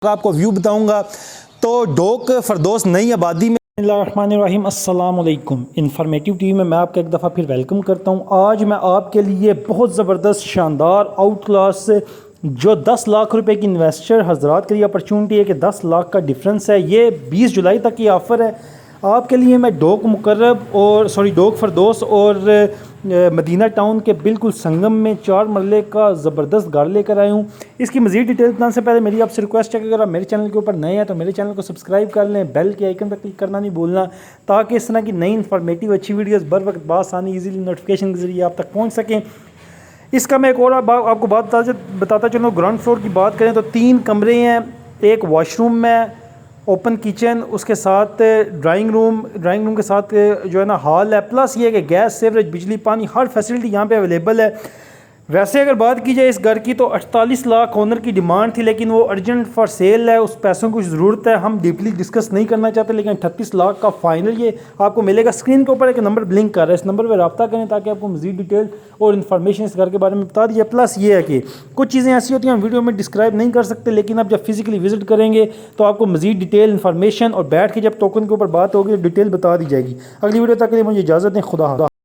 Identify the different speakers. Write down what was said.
Speaker 1: آپ کو ویو بتاؤں گا تو ڈوک فردوس نئی آبادی میں۔
Speaker 2: بسم اللہ الرحمن الرحیم، السلام علیکم۔ انفارمیٹیو ٹی وی میں آپ کا ایک دفعہ پھر ویلکم کرتا ہوں۔ آج میں آپ کے لیے بہت زبردست شاندار آؤٹ کلاس جو 10 لاکھ روپے کی انویسٹر حضرات کے لیے اپرچونٹی ہے کہ 10 لاکھ کا ڈیفرنس ہے، یہ 20 جولائی تک کی آفر ہے آپ کے لیے۔ میں ڈوک مقرب اور ڈوک فردوس اور مدینہ ٹاؤن کے بالکل سنگم میں 4 مرلے کا زبردست گھر لے کر آیا ہوں۔ اس کی مزید ڈیٹیل بتانے سے پہلے میری آپ سے ریکویسٹ ہے کہ اگر آپ میرے چینل کے اوپر نئے ہیں تو میرے چینل کو سبسکرائب کر لیں، بیل کے آئیکن پر کلک کرنا نہیں بھولنا، تاکہ اس طرح کی نئی انفارمیٹیو اچھی ویڈیوز بر وقت بآسانی ایزیلی نوٹیفیکیشن کے ذریعے آپ تک پہنچ سکیں۔ اس کا میں ایک اور آپ کو بات بتاتا چلوں۔ گراؤنڈ فلور کی بات کریں تو 3 کمرے ہیں، ایک واش روم میں، اوپن کچن، اس کے ساتھ ڈرائنگ روم کے ساتھ جو ہے نا ہال ہے، پلس یہ کہ گیس سیوریج بجلی پانی ہر فیسلٹی یہاں پہ اویلیبل ہے۔ ویسے اگر بات کی جائے اس گھر کی تو 48 لاکھ اونر کی ڈیمانڈ تھی، لیکن وہ ارجنٹ فار سیل ہے، اس پیسوں کی ضرورت ہے، ہم ڈیپلی ڈسکس نہیں کرنا چاہتے، لیکن 38 لاکھ کا فائنل یہ آپ کو ملے گا۔ اسکرین کے اوپر ایک نمبر بلنک کر رہا ہے، اس نمبر پہ رابطہ کریں تاکہ آپ کو مزید ڈیٹیل اور انفارمیشن اس گھر کے بارے میں بتا دیجیے۔ پلس یہ ہے کہ کچھ چیزیں ایسی ہوتی ہیں ہم ویڈیو میں ڈسکرائب نہیں کر سکتے، لیکن آپ جب فزیکلی وزٹ کریں گے تو آپ کو مزید ڈیٹیل انفارمیشن اور بیٹھ کے جب ٹوکن کے اوپر بات ہوگی تو ڈیٹیل بتا دی جائے گی۔ اگلی ویڈیو تک کے لیے مجھے اجازت دیں، خدا حافظ۔